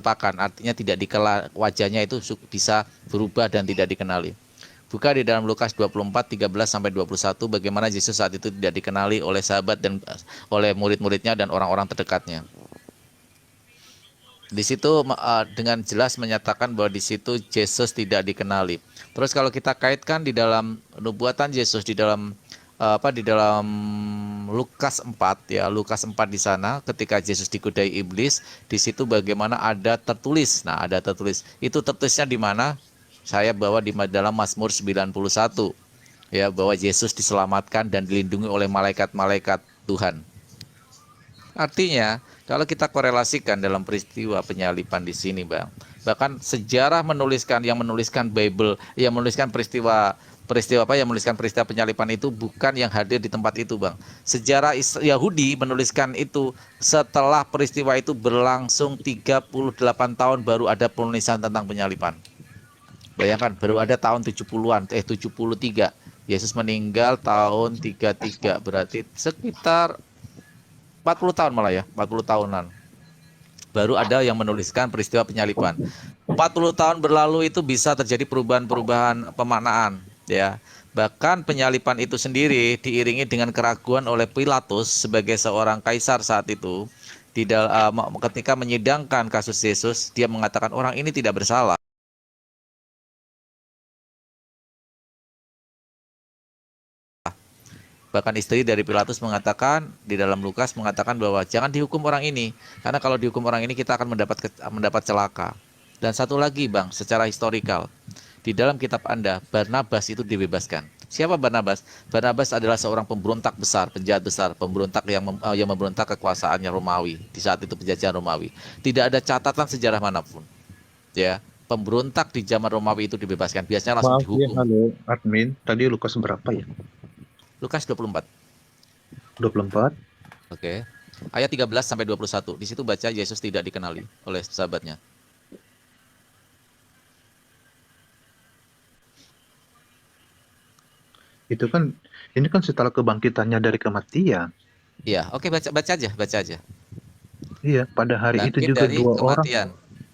terlupakan, artinya tidak dikenal, wajahnya itu bisa berubah dan tidak dikenali. Buka di dalam Lukas 24, 13 sampai 21 bagaimana Yesus saat itu tidak dikenali oleh sahabat dan oleh murid-muridnya dan orang-orang terdekatnya. Di situ dengan jelas menyatakan bahwa di situ Yesus tidak dikenali. Terus kalau kita kaitkan di dalam nubuatan Yesus di dalam di dalam Lukas 4 ya, Lukas 4 di sana ketika Yesus digodai iblis, di situ bagaimana ada tertulis. Nah, ada tertulis. Itu tertulisnya di mana? Saya bawa di dalam Mazmur 91 ya, bahwa Yesus diselamatkan dan dilindungi oleh malaikat-malaikat Tuhan. Artinya, kalau kita korelasikan dalam peristiwa penyalipan di sini, Bang, bahkan sejarah menuliskan Bible, yang menuliskan peristiwa yang menuliskan peristiwa penyalipan itu bukan yang hadir di tempat itu, Bang. Sejarah Yahudi menuliskan itu setelah peristiwa itu berlangsung 38 tahun baru ada penulisan tentang penyalipan. Bayangkan, baru ada tahun 70-an, 73. Yesus meninggal tahun 33, berarti sekitar 40 tahun malah ya, 40 tahunan. Baru ada yang menuliskan peristiwa penyalipan. 40 tahun berlalu itu bisa terjadi perubahan-perubahan pemaknaan ya. Bahkan penyalipan itu sendiri diiringi dengan keraguan oleh Pilatus sebagai seorang kaisar saat itu. Ketika menyidangkan kasus Yesus, dia mengatakan orang ini tidak bersalah. Bahkan istri dari Pilatus mengatakan di dalam Lukas mengatakan bahwa jangan dihukum orang ini, karena kalau dihukum orang ini kita akan mendapat celaka. Dan satu lagi, Bang, secara historikal, di dalam kitab Anda, Barnabas itu dibebaskan. Siapa Barnabas? Barnabas adalah seorang pemberontak besar, penjahat besar, pemberontak yang memberontak kekuasaannya Romawi di saat itu, penjajahan Romawi. Tidak ada catatan sejarah manapun, ya, pemberontak di zaman Romawi itu dibebaskan. Biasanya langsung Maaf ya, dihukum. halo admin. Tadi Lukas berapa ya? Lukas 24. 24. Oke. Ayat 13 sampai 21. Di situ baca Yesus tidak dikenali oleh sahabatnya. Itu kan, ini kan setelah kebangkitannya dari kematian. Iya, oke, baca aja. Iya, pada hari itu Bangkit juga dari dua orang. kematian.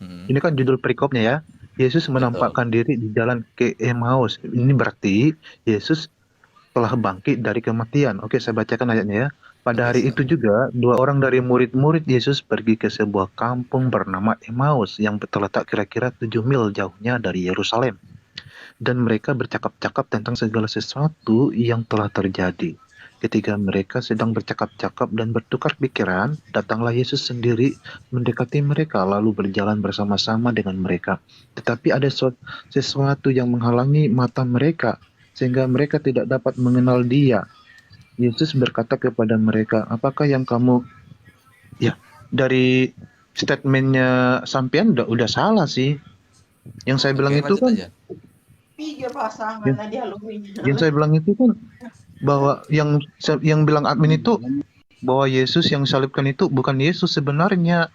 Hmm, Ini kan judul perikopnya ya. Yesus betul. menampakkan diri di jalan ke Emmaus. Ini berarti Yesus telah bangkit dari kematian. Oke, saya bacakan ayatnya ya. Pada Oke, hari siap. itu juga, dua orang dari murid-murid Yesus pergi ke sebuah kampung bernama Emmaus yang terletak kira-kira 7 mil jauhnya dari Yerusalem. Dan mereka bercakap-cakap tentang segala sesuatu yang telah terjadi. Ketika mereka sedang bercakap-cakap dan bertukar pikiran, datanglah Yesus sendiri mendekati mereka lalu berjalan bersama-sama dengan mereka. Tetapi ada sesuatu yang menghalangi mata mereka, sehingga mereka tidak dapat mengenal Dia. Yesus berkata kepada mereka, apakah yang kamu... Ya, dari statementnya sampean udah salah sih. Yang saya bilang Oke, itu lanjut kan, aja. yang, yang saya bilang itu kan bahwa yang bilang admin itu bahwa Yesus yang salibkan itu bukan Yesus sebenarnya.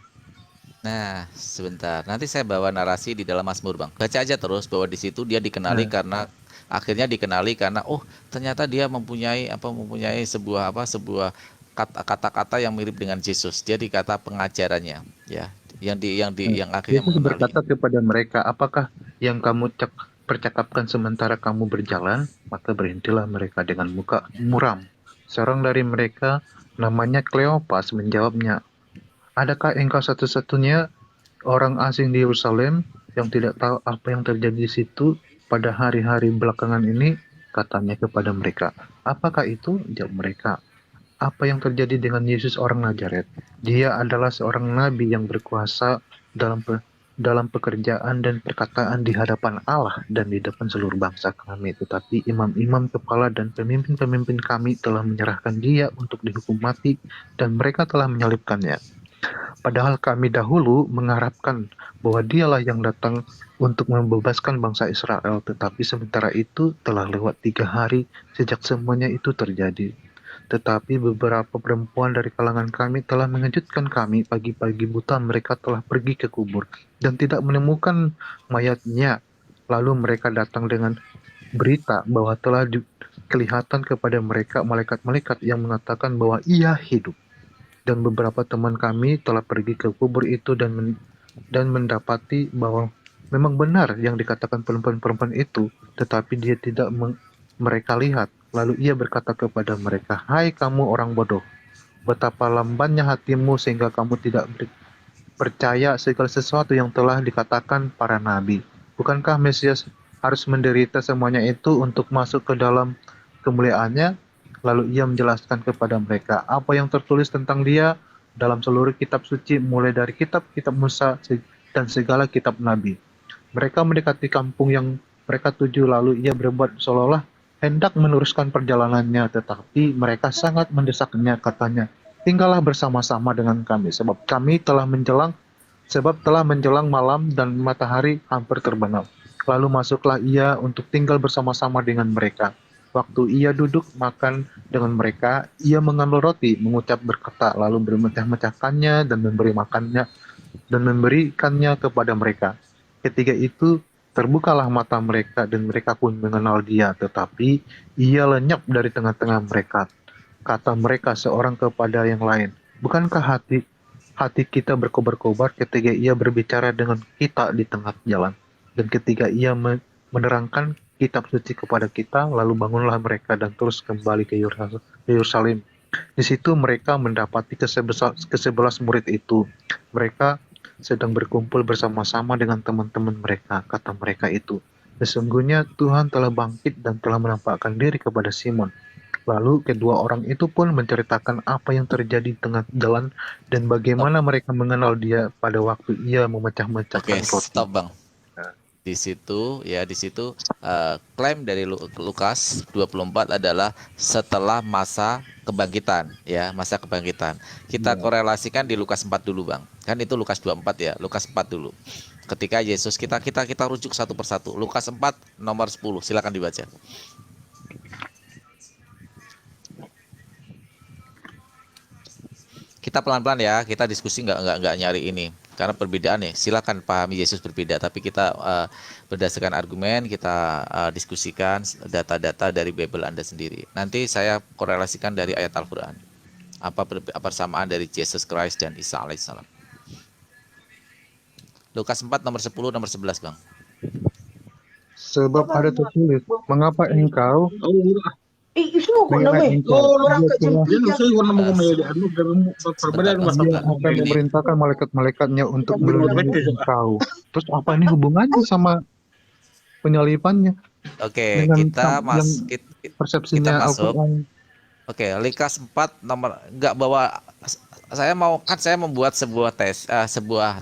Nah, sebentar. Nanti saya bawa narasi di dalam Mazmur, Bang. Baca aja terus bahwa di situ dia dikenali Nah, karena akhirnya dikenali karena ternyata dia mempunyai sebuah kata-kata yang mirip dengan Yesus. Dia dikata pengajarannya, ya. Yang akhirnya Yesus mengenali. berkata kepada mereka, apakah yang kamu percakapkan sementara kamu berjalan? Maka berhentilah mereka dengan muka muram. Seorang dari mereka, namanya Kleopas, menjawabnya, adakah engkau satu-satunya orang asing di Yerusalem yang tidak tahu apa yang terjadi di situ pada hari-hari belakangan ini? Katanya kepada mereka. Apakah itu? Jawab mereka. Apa yang terjadi dengan Yesus orang Nazaret? Dia adalah seorang nabi yang berkuasa dalam pekerjaan dan perkataan di hadapan Allah dan di depan seluruh bangsa kami. Tetapi imam-imam kepala dan pemimpin-pemimpin kami telah menyerahkan dia untuk dihukum mati dan mereka telah menyalibkannya. Padahal kami dahulu mengharapkan bahwa dialah yang datang untuk membebaskan bangsa Israel. Tetapi sementara itu telah lewat 3 hari sejak semuanya itu terjadi. Tetapi beberapa perempuan dari kalangan kami telah mengejutkan kami. Pagi-pagi buta mereka telah pergi ke kubur dan tidak menemukan mayatnya. Lalu mereka datang dengan berita bahwa telah kelihatan kepada mereka malaikat-malaikat yang mengatakan bahwa ia hidup. Dan beberapa teman kami telah pergi ke kubur itu dan dan mendapati bahwa memang benar yang dikatakan perempuan-perempuan itu, tetapi dia tidak mereka lihat. Lalu ia berkata kepada mereka, "Hai kamu orang bodoh, betapa lambannya hatimu sehingga kamu tidak percaya segala sesuatu yang telah dikatakan para nabi. Bukankah Mesias harus menderita semuanya itu untuk masuk ke dalam kemuliaannya?" Lalu ia menjelaskan kepada mereka apa yang tertulis tentang dia dalam seluruh kitab suci, mulai dari kitab-kitab Musa dan segala kitab nabi. Mereka mendekati kampung yang mereka tuju, lalu ia berbuat seolah-olah hendak meneruskan perjalanannya, tetapi mereka sangat mendesaknya, katanya, "Tinggallah bersama-sama dengan kami, sebab telah menjelang malam dan matahari hampir terbenam." Lalu masuklah ia untuk tinggal bersama-sama dengan mereka. Waktu ia duduk makan dengan mereka, ia mengambil roti, mengucap berkata, lalu bermecah-mecahkannya dan memberikannya kepada mereka. Ketika itu terbukalah mata mereka dan mereka pun mengenal dia, tetapi ia lenyap dari tengah-tengah mereka. Kata mereka seorang kepada yang lain, "Bukankah hati hati kita berkobar-kobar ketika ia berbicara dengan kita di tengah jalan, dan ketika ia menerangkan kitab suci kepada kita?" Lalu bangunlah mereka dan terus kembali ke Yerusalem. Di situ mereka mendapati kesebelas murid itu. Mereka sedang berkumpul bersama-sama dengan teman-teman mereka. Kata mereka itu, "Sesungguhnya Tuhan telah bangkit dan telah menampakkan diri kepada Simon." Lalu kedua orang itu pun menceritakan apa yang terjadi di tengah jalan dan Stop. bagaimana mereka mengenal dia pada waktu ia Oke, memecah-mecahkan roti. stop Bang. Di situ klaim dari Lukas 24 adalah setelah masa kebangkitan, ya, masa kebangkitan. Kita Ya. korelasikan di Lukas 4 dulu, Bang. Kan itu Lukas 24 ya, Lukas 4 dulu. Ketika Yesus kita rujuk satu persatu. Lukas 4 nomor 10, silakan dibaca. Kita pelan-pelan ya, kita diskusi nggak nyari ini karena perbedaan nih. Silakan pahami Yesus berbeda, tapi kita berdasarkan argumen kita diskusikan data-data dari Bible Anda sendiri. Nanti saya korelasikan dari ayat Al-Qur'an. Apa persamaan dari Yesus Christ dan Isa alaihissalam. Lukas 4 nomor 10 nomor 11, Bang. Sebab ada tertulis, "Mengapa engkau mengenai engkau? Dia akan Ini memerintahkan malaikat-malaikatnya untuk melindungi engkau." Terus apa ini hubungannya sama penyalipannya oke, dengan kita yang kita persepsinya masuk. Al-Quran? Oke, Lukas 4 nomor enggak bawa saya membuat sebuah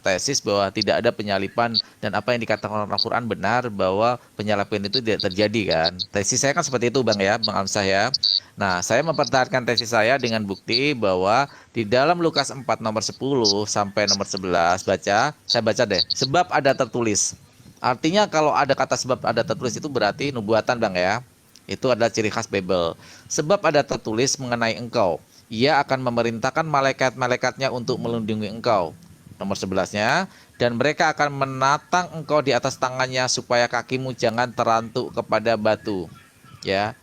tesis bahwa tidak ada penyalipan dan apa yang dikatakan Al-Qur'an benar bahwa penyalipan itu tidak terjadi kan. Tesis saya kan seperti itu Bang ya, Bang Amsah ya. Nah, saya mempertahankan tesis saya dengan bukti bahwa di dalam Lukas 4 nomor 10 sampai nomor 11 saya baca deh. Sebab ada tertulis. Artinya kalau ada kata sebab ada tertulis itu berarti nubuatan Bang ya. Itu adalah ciri khas Bible. Sebab ada tertulis mengenai engkau. Ia akan memerintahkan malaikat-malaikatnya untuk melindungi engkau. Nomor 11-nya, dan mereka akan menatang engkau di atas tangannya supaya kakimu jangan terantuk kepada batu. Ya,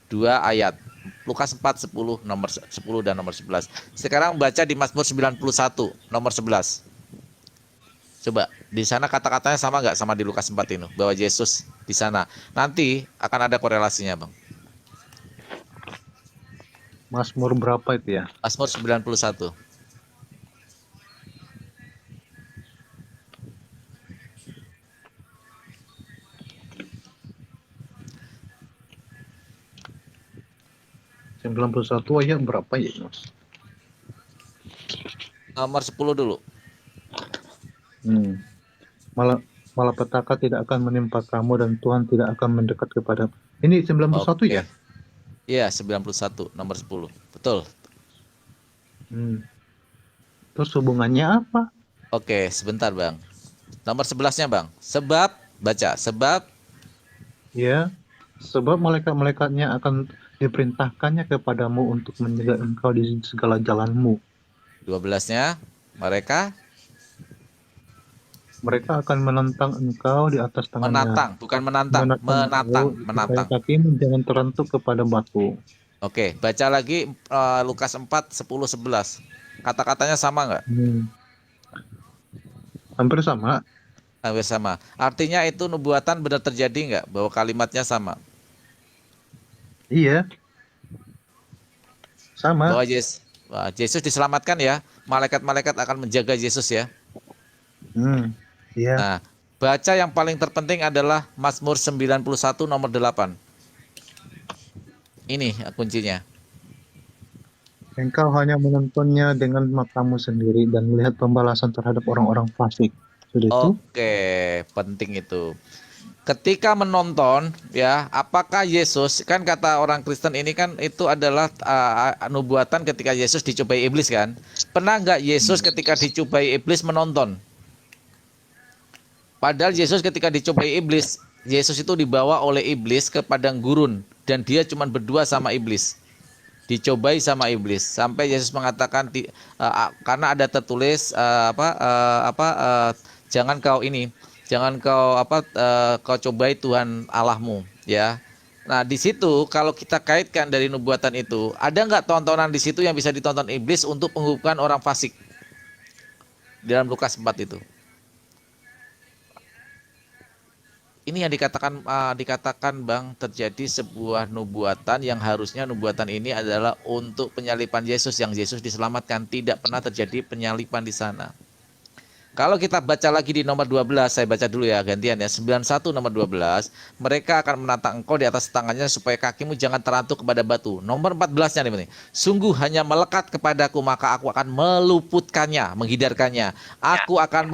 2 ayat. Lukas 4, 10, nomor 10 dan nomor 11. Sekarang baca di Mazmur 91, nomor 11. Coba, di sana kata-katanya sama nggak sama di Lukas 4 ini? Bahwa Yesus di sana. Nanti akan ada korelasinya, Bang. Mazmur berapa itu ya? Mazmur 91. Satu ayat berapa ya, Mas? Nomor 10 dulu. Malapetaka tidak akan menimpa kamu dan Tuhan tidak akan mendekat kepada. Ini 91 Oke. ya? Iya, 91 nomor 10. Betul. Terus hubungannya apa? Oke, sebentar, Bang. Nomor 11-nya, Bang. Sebab, baca. Sebab, Ya, sebab malaikat-malaikatnya akan diperintahkannya kepadamu untuk menjaga engkau di segala jalanmu. 12-nya, mereka akan menentang engkau di atas tangannya. menatang, bukan menantang. Supaya kakimu jangan terantuk kepada batu. Oke, baca lagi Lukas 4, 10, 11. Kata-katanya sama nggak? Hampir sama. Hampir sama. Artinya itu nubuatan benar terjadi nggak? Bahwa kalimatnya sama. Iya, sama. Bahwa Yesus diselamatkan ya. Malaikat-malaikat akan menjaga Yesus ya. Hmm, iya. Nah, baca yang paling terpenting adalah Mazmur 91 nomor 8. Ini kuncinya. Engkau hanya menontonnya dengan matamu sendiri dan melihat pembalasan terhadap orang-orang fasik. Sudah itu? Oke, penting itu. Ketika menonton ya, apakah Yesus, kan kata orang Kristen ini kan itu adalah nubuatan ketika Yesus dicobai iblis kan? Pernah nggak Yesus ketika dicobai iblis menonton? Padahal Yesus ketika dicobai iblis, Yesus itu dibawa oleh iblis ke padang gurun dan dia cuma berdua sama iblis. Dicobai sama iblis sampai Yesus mengatakan karena ada tertulis jangan kau ini, jangan kau kau cobai Tuhan Allahmu ya. Nah di situ kalau kita kaitkan dari nubuatan itu, ada nggak tontonan di situ yang bisa ditonton iblis untuk menghukumkan orang fasik di dalam Lukas 4 itu? Ini yang dikatakan Bang, terjadi sebuah nubuatan yang harusnya nubuatan ini adalah untuk penyalipan Yesus, yang Yesus diselamatkan. Tidak pernah terjadi penyalipan di sana. Kalau kita baca lagi di nomor 12, saya baca dulu ya gantian ya. 91 nomor 12, mereka akan menatang engkau di atas tangannya supaya kakimu jangan terantuk kepada batu. Nomor 14-nya nih, sungguh hanya melekat kepadaku maka aku akan meluputkannya, menghidarkannya. Aku akan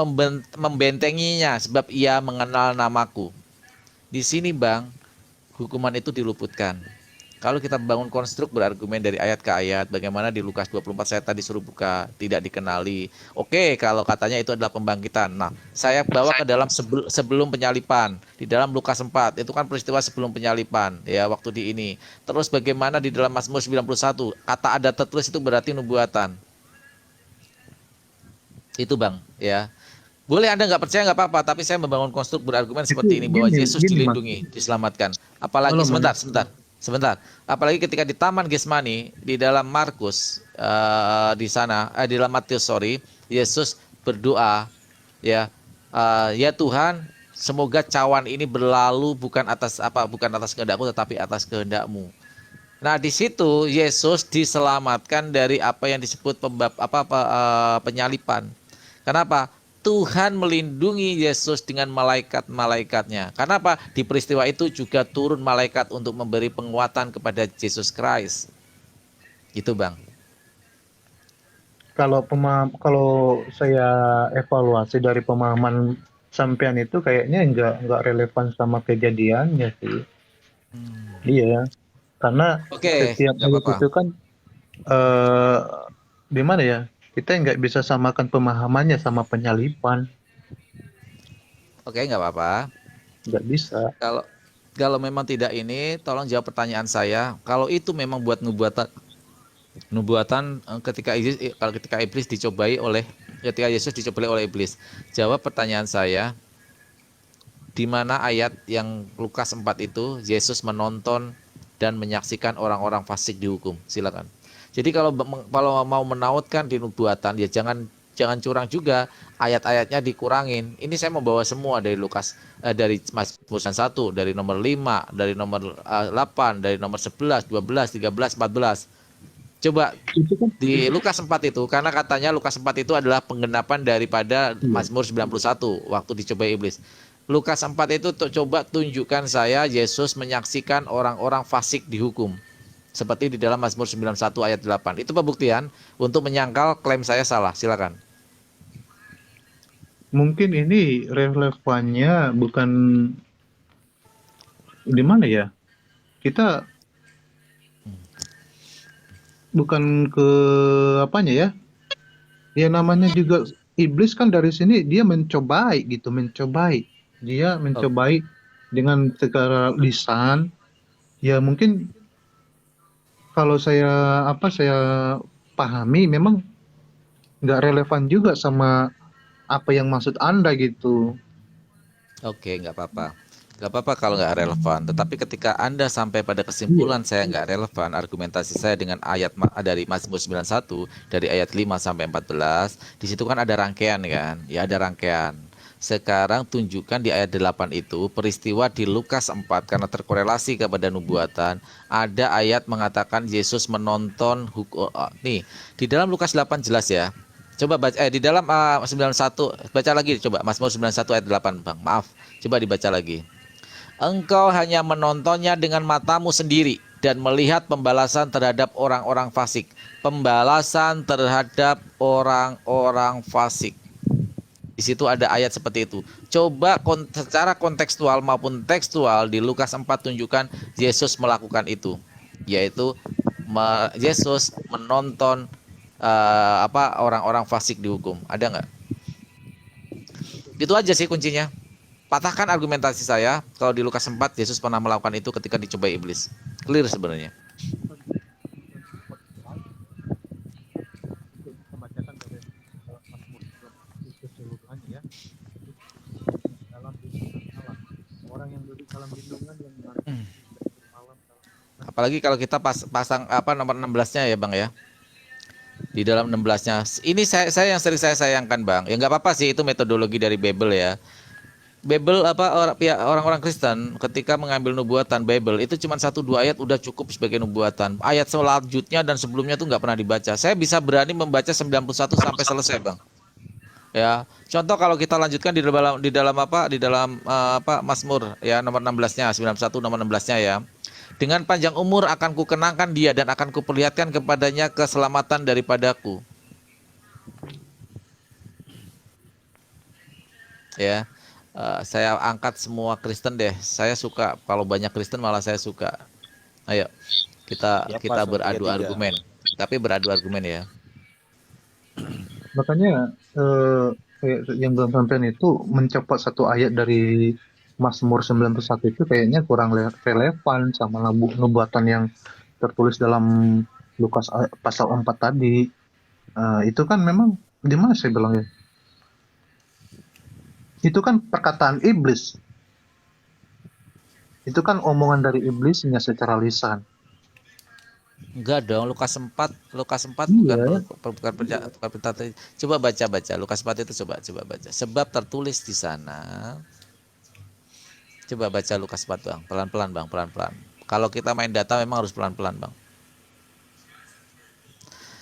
membentenginya sebab ia mengenal namaku. Di sini Bang, hukuman itu diluputkan. Kalau kita bangun konstruk berargumen dari ayat ke ayat, bagaimana di Lukas 24 saya tadi suruh buka, tidak dikenali. Oke, kalau katanya itu adalah pembangkitan. Nah, saya bawa ke dalam sebelum penyalipan. Di dalam Lukas 4, itu kan peristiwa sebelum penyalipan, ya waktu di ini. Terus bagaimana di dalam Mazmur 91, kata ada tertulis itu berarti nubuatan. Itu Bang, ya. Boleh Anda nggak percaya nggak apa-apa, tapi saya membangun konstruk berargumen Itu seperti ini bahwa gini, Yesus gini Mas. dilindungi, diselamatkan. Apalagi Halo Mas. sebentar. Apalagi ketika di Taman Getsemani di dalam Markus di sana di dalam Matius Yesus berdoa ya ya Tuhan, semoga cawan ini berlalu bukan atas kehendakku tetapi atas kehendakmu. Nah, di situ Yesus diselamatkan dari apa yang disebut penyalipan. Kenapa? Tuhan melindungi Yesus dengan malaikat-malaikatnya. Kenapa? Di peristiwa itu juga turun malaikat untuk memberi penguatan kepada Yesus Christ. Gitu, Bang. Kalau saya evaluasi dari pemahaman sampean itu kayaknya nggak relevan sama kejadiannya sih. Iya, karena Oke, setiap nggak ayat apa-apa. itu kan eh di mana ya? Kita nggak bisa samakan pemahamannya sama penyalipan, Oke, nggak apa-apa. nggak bisa. Kalau kalau memang tidak ini, tolong jawab pertanyaan saya. Kalau itu memang buat nubuatan, ketika iblis dicobai oleh ketika Yesus dicobai oleh iblis. Jawab pertanyaan saya, di mana ayat yang Lukas 4 itu Yesus menonton dan menyaksikan orang-orang fasik dihukum. Silakan. Jadi kalau mau menautkan di nubuatan ya jangan curang juga, ayat-ayatnya dikurangin. Ini saya mau bawa semua dari Lukas dari Mazmur 1, dari nomor 5, dari nomor 8, dari nomor 11, 12, 13, 14. Coba Itu kan di Lukas 4 itu, karena katanya Lukas 4 itu adalah penggenapan daripada iya. Mazmur 91 waktu dicobai iblis. Lukas 4 itu coba tunjukkan saya Yesus menyaksikan orang-orang fasik dihukum. Seperti di dalam Mazmur 91 ayat 8. Itu pembuktian untuk menyangkal klaim saya salah. Silakan. Mungkin ini relevannya bukan di mana ya? Kita bukan ke apanya ya? Ya namanya juga iblis kan dari sini dia mencobai gitu, mencobai. Dia Oke. mencobai dengan segala lisan. Ya mungkin kalau saya pahami memang nggak relevan juga sama apa yang maksud Anda gitu. Oke, nggak apa-apa. Gak apa-apa kalau nggak relevan. Tetapi ketika Anda sampai pada Iya. kesimpulan saya nggak relevan, argumentasi saya dengan ayat dari Mazmur 91, dari ayat 5 sampai 14, di situ kan ada rangkaian kan? Ya ada rangkaian. Sekarang tunjukkan di ayat 8 itu peristiwa di Lukas 4 karena terkorelasi kepada nubuatan. Ada ayat mengatakan Yesus menonton hukum. Nih, di dalam Lukas 8 jelas ya. Coba baca di dalam 91 baca lagi coba Mazmur 91 ayat 8, Bang. Maaf. Coba dibaca lagi. Engkau hanya menontonnya dengan matamu sendiri dan melihat pembalasan terhadap orang-orang fasik. Pembalasan terhadap orang-orang fasik. Di situ ada ayat seperti itu. Coba secara kontekstual maupun tekstual di Lukas 4 tunjukkan Yesus melakukan itu. Yaitu Yesus menonton orang-orang fasik dihukum. Ada nggak? Itu aja sih kuncinya. Patahkan argumentasi saya kalau di Lukas 4 Yesus pernah melakukan itu ketika dicobai iblis. Clear sebenarnya. Kita bacakan dari Mazmur keseluruhannya ya. Dalam lindungan Allah. Orang yang duduk dalam lindungan yang menanti malam dalam. Apalagi kalau kita pasang nomor 16-nya ya, Bang ya. Di dalam 16-nya. Ini saya yang sering saya sayangkan, Bang. Ya nggak apa-apa sih itu metodologi dari Bible ya. Bible orang-orang Kristen ketika mengambil nubuatan Bible itu cuma 1-2 ayat udah cukup sebagai nubuatan. Ayat selanjutnya dan sebelumnya tuh nggak pernah dibaca. Saya bisa berani membaca 91 sampai selesai, Bang. Ya, contoh kalau kita lanjutkan di dalam Mazmur ya nomor 16-nya 91 nomor 16-nya ya. Dengan panjang umur akan kukenangkan dia dan akan kuperlihatkan kepadanya keselamatan daripadaku. Ya. Saya angkat semua Kristen deh. Saya suka kalau banyak Kristen malah saya suka. Ayo kita Ya, kita Pak, beradu 133. argumen. Tapi beradu argumen ya. Makanya yang belum sampean itu mencopot satu ayat dari Mazmur 91 itu kayaknya kurang relevan sama nubuatan yang tertulis dalam Lukas pasal 4 tadi. Itu kan memang di mana saya bilang ya? Itu kan perkataan iblis. Itu kan omongan dari iblisnya secara lisan. Enggak dong, Lukas 4 Iya. bukan perintah. Coba baca Lukas 4 itu coba baca. Sebab tertulis di sana. Coba baca Lukas 4, Bang. Pelan-pelan, Bang, pelan-pelan. Kalau kita main data memang harus pelan-pelan, Bang.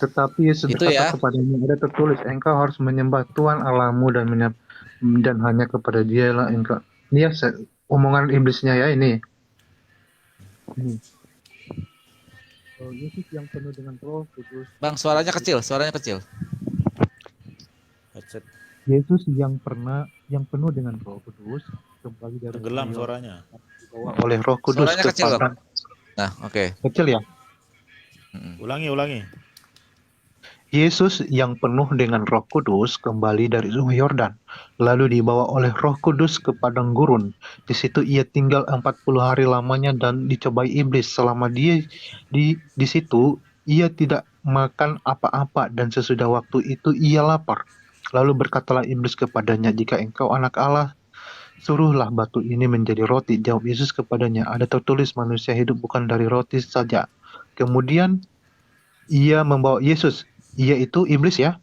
Tetapi Yesus Itu berkata ya. kepadanya, ada tertulis, engkau harus menyembah Tuhan Allahmu dan hanya kepada Dialah engkau. Ini ya omongan iblisnya ya ini. Yesus yang penuh dengan Roh Kudus. Bang, suaranya kecil. Headset Yesus yang penuh dengan Roh Kudus kembali dari tenggelam suaranya. dibawa oleh Roh Kudus Suaranya ke kecil, padang. Nah, oke. Kecil ya. Ulangi. Yesus yang penuh dengan Roh Kudus kembali dari Sungai Yordan, lalu dibawa oleh Roh Kudus ke padang gurun. Di situ ia tinggal 40 hari lamanya dan dicobai iblis. Selama dia di situ, ia tidak makan apa-apa dan sesudah waktu itu ia lapar. Lalu berkatalah iblis kepadanya, jika engkau anak Allah, suruhlah batu ini menjadi roti. Jawab Yesus kepadanya, ada tertulis manusia hidup bukan dari roti saja. Kemudian ia membawa Yesus, yaitu iblis ya.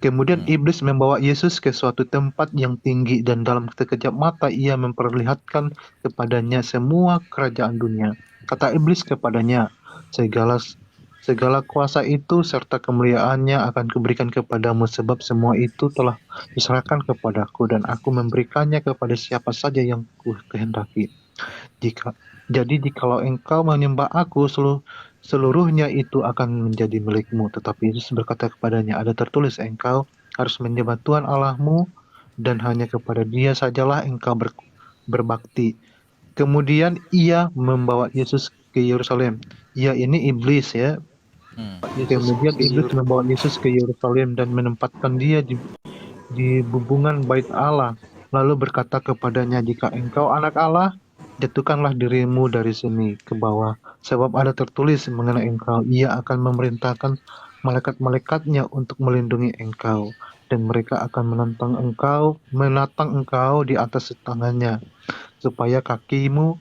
Kemudian iblis membawa Yesus ke suatu tempat yang tinggi dan dalam sekejap mata ia memperlihatkan kepadanya semua kerajaan dunia. Kata iblis kepadanya, segala kuasa itu serta kemuliaannya akan kuberikan kepadamu sebab semua itu telah diserahkan kepadaku dan aku memberikannya kepada siapa saja yang kukehendaki. Jikalau engkau menyembah aku, seluruhnya itu akan menjadi milikmu. Tetapi Yesus berkata kepadanya, ada tertulis engkau harus menyembah Tuhan Allahmu dan hanya kepada Dia sajalah engkau berbakti. Kemudian ia membawa Yesus ke Yerusalem. Ya, ini iblis ya. Kemudian iblis membawa Yesus ke Yerusalem dan menempatkan dia di bubungan bait Allah. Lalu berkata kepadanya, jika engkau anak Allah, jatuhkanlah dirimu dari sini ke bawah, sebab ada tertulis mengenai engkau, ia akan memerintahkan malaikat-malaikatnya untuk melindungi engkau, dan mereka akan menatang engkau di atas tangannya, supaya kakimu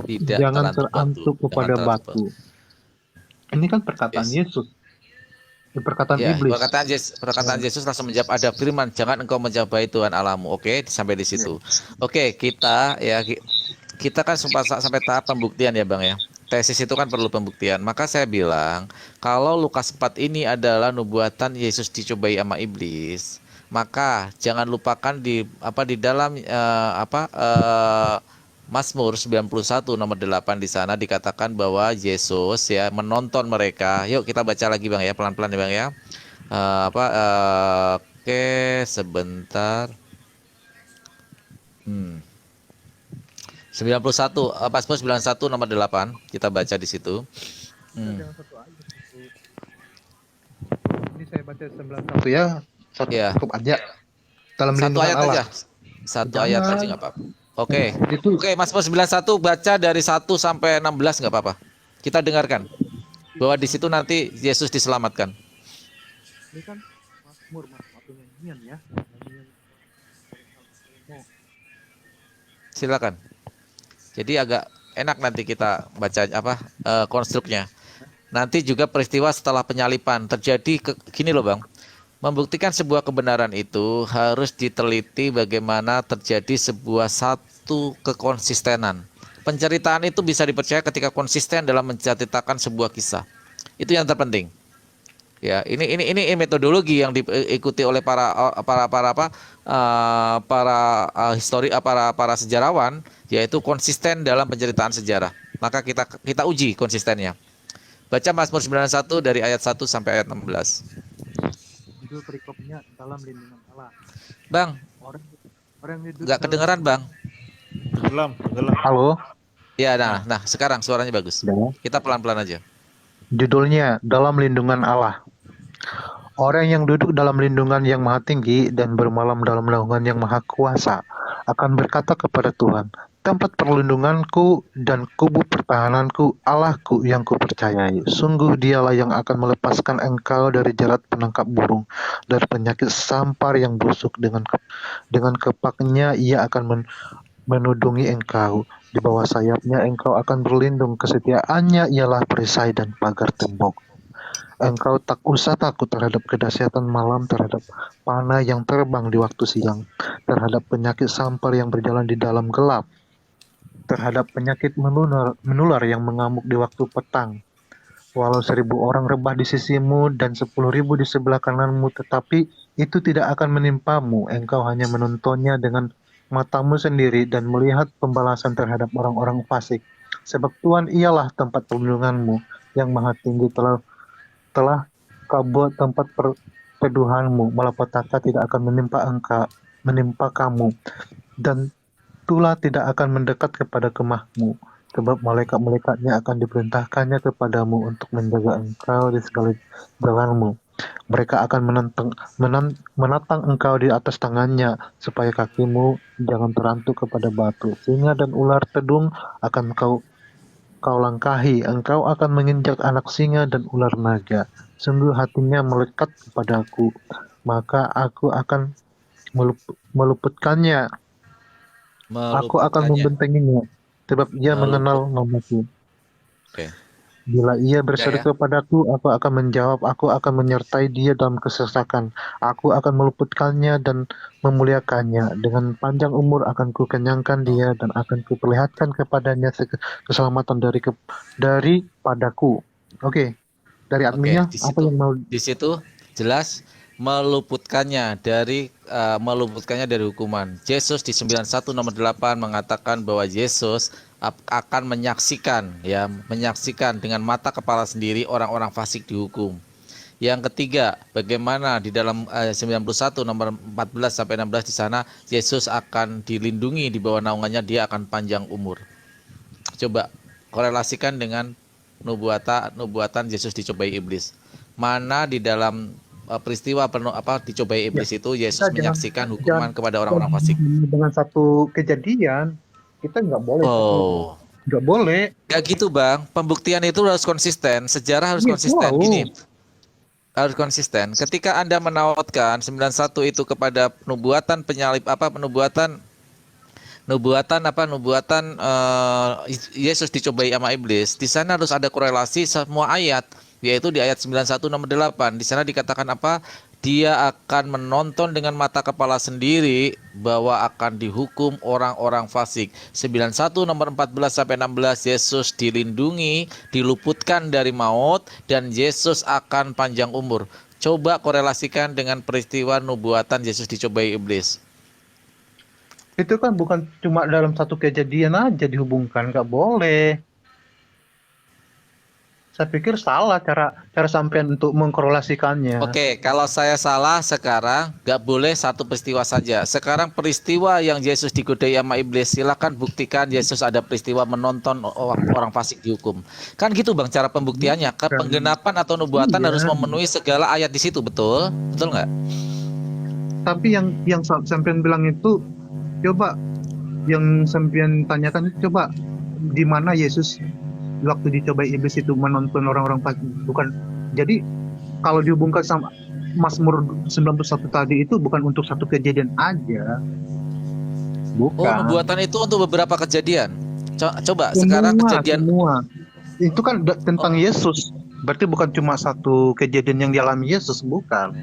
Tidak jangan terantuk batu. terantuk Jangan kepada terantuk batu. batu. Ini kan perkataan Yes. Yesus, perkataan Ya, iblis. perkataan Yesus langsung menjawab, ada firman, jangan engkau mencapai Tuhan Allahmu. Oke, sampai di situ. Oke, kita kan sampai tahap pembuktian ya Bang ya. Tesis itu kan perlu pembuktian. Maka saya bilang, kalau Lukas 4 ini adalah nubuatan Yesus dicobai sama iblis, maka jangan lupakan di dalam Mazmur 91 nomor 8 di sana dikatakan bahwa Yesus ya menonton mereka. Yuk kita baca lagi Bang ya, pelan-pelan ya Bang ya. Oke, sebentar. 91, Mazmur 91 nomor 8 kita baca di situ. Jangan satu aja. Ini saya baca 91 ya. Satu Ya. cukup aja. Dalam Satu lindungan ayat Allah. aja. Satu ayat aja nggak apa-apa. Oke. Itu Oke, Mazmur 91 baca dari 1 sampai 16 nggak apa-apa. Kita dengarkan bahwa di situ nanti Yesus diselamatkan. ini kan Mazmur atau nyanyian ya. Silakan. Jadi agak enak nanti kita baca konstruknya. Nanti juga peristiwa setelah penyalipan terjadi gini loh Bang. Membuktikan sebuah kebenaran itu harus diteliti bagaimana terjadi satu kekonsistenan. Penceritaan itu bisa dipercaya ketika konsisten dalam menceritakan sebuah kisah. Itu yang terpenting. Ya, ini metodologi yang diikuti oleh para sejarawan, yaitu konsisten dalam penceritaan sejarah. Maka kita uji konsistennya. Baca Mazmur 91 dari ayat 1 sampai ayat 16. Judul perikopnya dalam lindungan Allah. Bang, Orang yang hidup nggak kedengeran Bang. Tenggelam. Halo. Ya, nah sekarang suaranya bagus. Ya. Kita pelan-pelan aja. Judulnya dalam lindungan Allah. Orang yang duduk dalam lindungan yang maha tinggi dan bermalam dalam naungan yang maha kuasa akan berkata kepada Tuhan, tempat perlindunganku dan kubu pertahananku, Allahku yang kupercayai. Sungguh dialah yang akan melepaskan engkau dari jerat penangkap burung, dari penyakit sampar yang busuk. Dengan kepaknya ia akan menudungi engkau. Di bawah sayapnya engkau akan berlindung. Kesetiaannya ialah perisai dan pagar tembok. Engkau tak usah takut terhadap kedahsyatan malam, terhadap panah yang terbang di waktu siang, terhadap penyakit sampar yang berjalan di dalam gelap, terhadap penyakit menular yang mengamuk di waktu petang. Walau 1.000 orang rebah di sisimu dan 10.000 di sebelah kananmu, tetapi itu tidak akan menimpamu. Engkau hanya menontonnya dengan matamu sendiri dan melihat pembalasan terhadap orang-orang fasik. Sebab Tuhan ialah tempat perlindunganmu, yang maha tinggi telah kau buat tempat perteduhanmu, malapetaka tidak akan menimpa kamu, dan tulah tidak akan mendekat kepada kemahmu, sebab malaikat-malaikatnya akan diperintahkannya kepadamu untuk menjaga engkau di segala jalanmu. Mereka akan menatang engkau di atas tangannya, supaya kakimu jangan terantuk kepada batu. Singa dan ular tedung akan kau langkahi, engkau akan menginjak anak singa dan ular naga. Sungguh hatinya melekat kepadaku, maka aku akan meluputkannya. Aku akan membentenginya, sebab ia mengenal namaku. Oke. Bila ia berseru kepadaku, aku akan menjawab. Aku akan menyertai dia dalam kesesakan. Aku akan meluputkannya dan memuliakannya. Dengan panjang umur akan kukenyangkan dia dan akan kuperlihatkan kepadanya keselamatan daripadaku. Oke, dari adminnya apa yang mau? Di situ jelas meluputkannya dari hukuman. Yesus di 91 nomor 8 mengatakan bahwa Yesus akan menyaksikan dengan mata kepala sendiri orang-orang fasik dihukum. Yang ketiga, bagaimana di dalam 91 nomor 14 sampai 16 di sana Yesus akan dilindungi, di bawah naungannya dia akan panjang umur. Coba korelasikan dengan nubuatan Yesus dicobai iblis. Mana di dalam peristiwa dicobai iblis itu Yesus menyaksikan hukuman kepada orang-orang fasik. Dengan satu kejadian kita nggak boleh. Nggak boleh. Nggak gitu Bang. Pembuktian itu harus konsisten. Sejarah harus konsisten. Gini. harus konsisten. Ketika Anda menautkan 91 itu kepada nubuatan penyalib nubuatan Yesus dicobai sama iblis, di sana harus ada korelasi semua ayat, yaitu di ayat 91 nomor 8. Di sana dikatakan apa? Dia akan menonton dengan mata kepala sendiri bahwa akan dihukum orang-orang fasik. 91 nomor 14 sampai 16, Yesus dilindungi, diluputkan dari maut, dan Yesus akan panjang umur. Coba korelasikan dengan peristiwa nubuatan Yesus dicobai iblis. Itu kan bukan cuma dalam satu kejadian aja dihubungkan, nggak boleh. Saya pikir salah cara sampean untuk mengkorelasikannya. Oke, kalau saya salah sekarang nggak boleh satu peristiwa saja. Sekarang peristiwa yang Yesus digodai sama iblis, silakan buktikan Yesus ada peristiwa menonton orang fasik dihukum. Kan gitu Bang cara pembuktiannya. Penggenapan atau nubuatan Iya. harus memenuhi segala ayat di situ, betul? Betul nggak? Tapi yang sampean bilang itu, coba yang sampean tanyakan itu, coba di mana Yesus waktu dicobai iblis itu menonton orang-orang fasik, bukan. Jadi kalau dihubungkan sama Mazmur 91 tadi itu bukan untuk satu kejadian aja. Oh, Bukan. nubuatan itu untuk beberapa kejadian. Coba sekarang kejadian Semua. Itu kan tentang Yesus. Berarti bukan cuma satu kejadian yang dialami Yesus, bukan.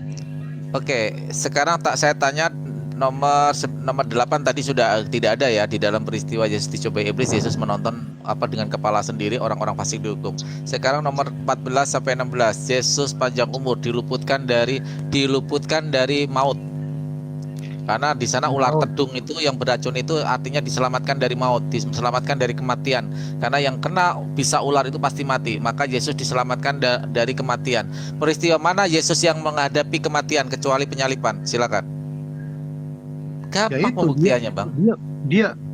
Oke, sekarang saya tanya nomor 8 tadi sudah tidak ada ya di dalam peristiwa Yesus dicobai iblis, Yesus menonton apa dengan kepala sendiri orang-orang fasik dihukum. Sekarang nomor 14 sampai 16, Yesus panjang umur diluputkan dari maut. Karena di sana ular tedung itu yang beracun itu artinya diselamatkan dari maut, diselamatkan dari kematian. Karena yang kena bisa ular itu pasti mati, maka Yesus diselamatkan dari kematian. Peristiwa mana Yesus yang menghadapi kematian kecuali penyalipan? Silakan. Gampang pembuktiannya, Bang.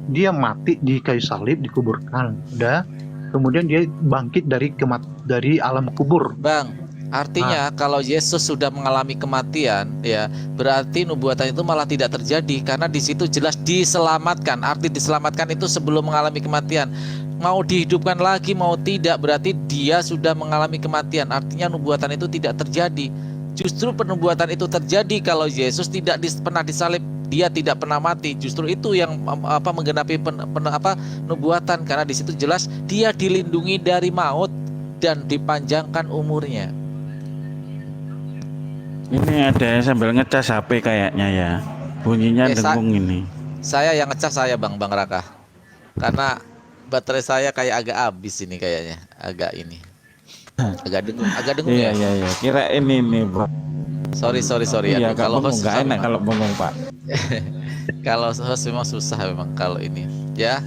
Dia mati di kayu salib, dikuburkan. Udah. Kemudian dia bangkit dari alam kubur. Bang, artinya kalau Yesus sudah mengalami kematian, ya berarti nubuatan itu malah tidak terjadi karena di situ jelas diselamatkan. Arti diselamatkan itu sebelum mengalami kematian. Mau dihidupkan lagi mau tidak berarti dia sudah mengalami kematian. Artinya nubuatan itu tidak terjadi. Justru penubuatan itu terjadi kalau Yesus tidak pernah disalib, dia tidak pernah mati. Justru itu yang menggenapi nubuatan karena di situ jelas dia dilindungi dari maut dan dipanjangkan umurnya. Ini ada sambil ngecas HP kayaknya ya. Bunyinya dengung ini. Saya yang ngecas saya Bang Raka. Karena baterai saya kayak agak habis ini kayaknya. Agak dengung iya, ya. Iya. Kira ini nih, Bro. Sorry. Iya, kalau host nggak enak kalau bengong, Pak. Kalau host memang susah memang kalau ini. Ya.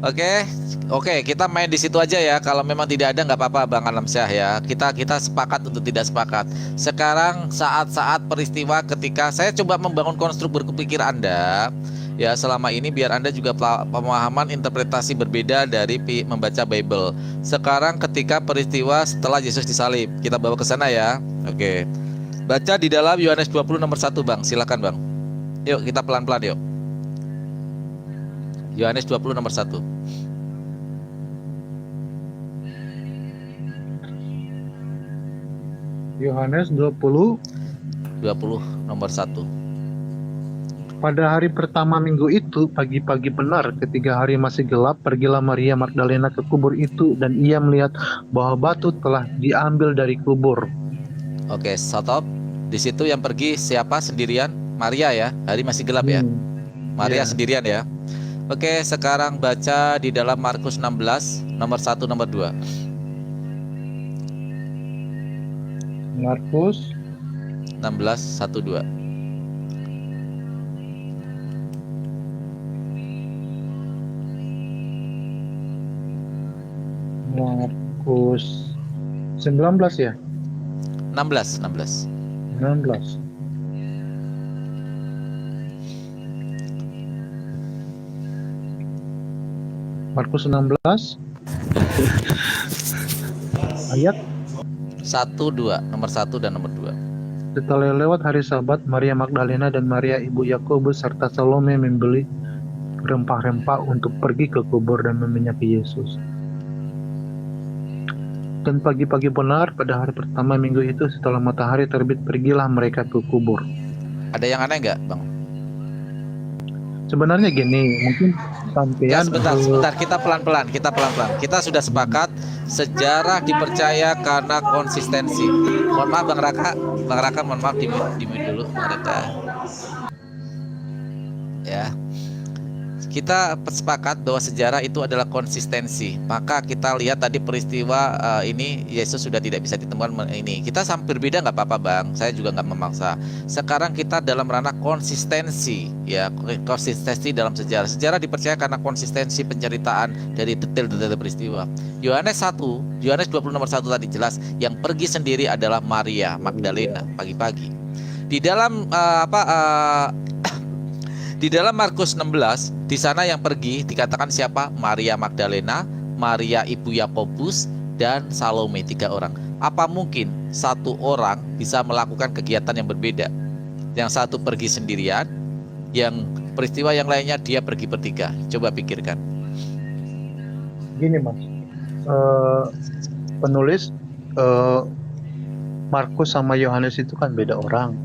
Oke, kita main di situ aja ya. Kalau memang tidak ada nggak apa-apa Bang Alamsyah ya. Kita sepakat untuk tidak sepakat. Sekarang saat-saat peristiwa ketika saya coba membangun konstruk berpikir Anda ya selama ini biar Anda juga pemahaman interpretasi berbeda dari membaca Bible. Sekarang ketika peristiwa setelah Yesus disalib, kita bawa ke sana ya. Oke. Baca di dalam Yohanes 20 nomor 1 Bang. Silakan Bang. Yuk kita pelan-pelan yuk. Yohanes 20 nomor 1. Yohanes 20 nomor 1. Pada hari pertama minggu itu, pagi-pagi benar, ketika hari masih gelap, pergilah Maria Magdalena ke kubur itu, dan ia melihat bahwa batu telah diambil dari kubur. Oke, stop. Di situ yang pergi siapa sendirian? Maria ya. Hari masih gelap ya. Maria sendirian ya. Oke, sekarang baca di dalam Markus 16 nomor 1 nomor 2. Markus 16 1 2. Markus 19 ya? 16. Markus 16 ayat 1 2, nomor 1 dan nomor 2. Setelah lewat hari Sabat, Maria Magdalena dan Maria ibu Yakobus serta Salome membeli rempah-rempah untuk pergi ke kubur dan meminyaki Yesus. Dan pagi-pagi benar pada hari pertama minggu itu setelah matahari terbit pergilah mereka ke kubur. Ada yang aneh nggak, Bang? Sebenarnya gini, mungkin Ya, sampean sebentar, kita pelan-pelan. Kita sudah sepakat sejarah dipercaya karena konsistensi. Mohon maaf Bang Raka, mohon maaf di mute dulu, Bang Raka. Ya. Kita sepakat bahwa sejarah itu adalah konsistensi. Maka kita lihat tadi peristiwa ini Yesus sudah tidak bisa ditemukan ini. Kita hampir berbeda nggak apa-apa, Bang. Saya juga nggak memaksa. Sekarang kita dalam ranah konsistensi, ya, konsistensi dalam sejarah. Sejarah dipercaya karena konsistensi penceritaan dari detail-detail peristiwa. Yohanes 20 nomor 1 tadi jelas, yang pergi sendiri adalah Maria Magdalena pagi-pagi. Di dalam di dalam Markus 16, di sana yang pergi dikatakan siapa? Maria Magdalena, Maria ibu Yakobus, dan Salome, 3 orang. Apa mungkin satu orang bisa melakukan kegiatan yang berbeda? Yang satu pergi sendirian, yang peristiwa yang lainnya dia pergi bertiga. Coba pikirkan. gini Mas, penulis Markus sama Yohanes itu kan beda orang.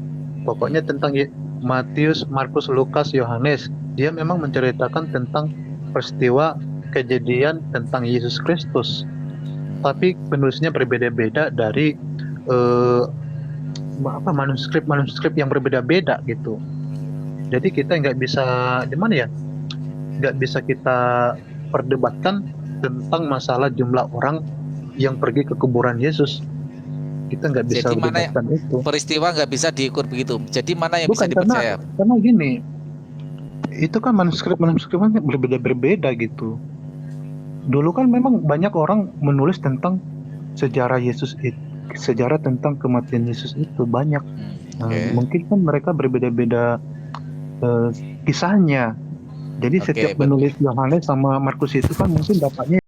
Pokoknya tentang Matius, Markus, Lukas, Yohanes, dia memang menceritakan tentang peristiwa kejadian tentang Yesus Kristus. Tapi penulisnya berbeda-beda dari manuskrip yang berbeda-beda gitu. Jadi kita nggak bisa nggak bisa kita perdebatkan tentang masalah jumlah orang yang pergi ke kuburan Yesus. Kita nggak bisa Jadi mana perdebatkan itu. peristiwa nggak bisa diukur begitu. Jadi mana yang bisa Bukan dipercaya? karena gini, itu kan manuskripnya berbeda gitu. Dulu kan memang banyak orang menulis tentang sejarah Yesus itu, sejarah tentang kematian Yesus itu banyak. Mungkin kan mereka berbeda-beda kisahnya. Jadi setiap penulis Yohanes sama Markus itu kan mungkin dapatnya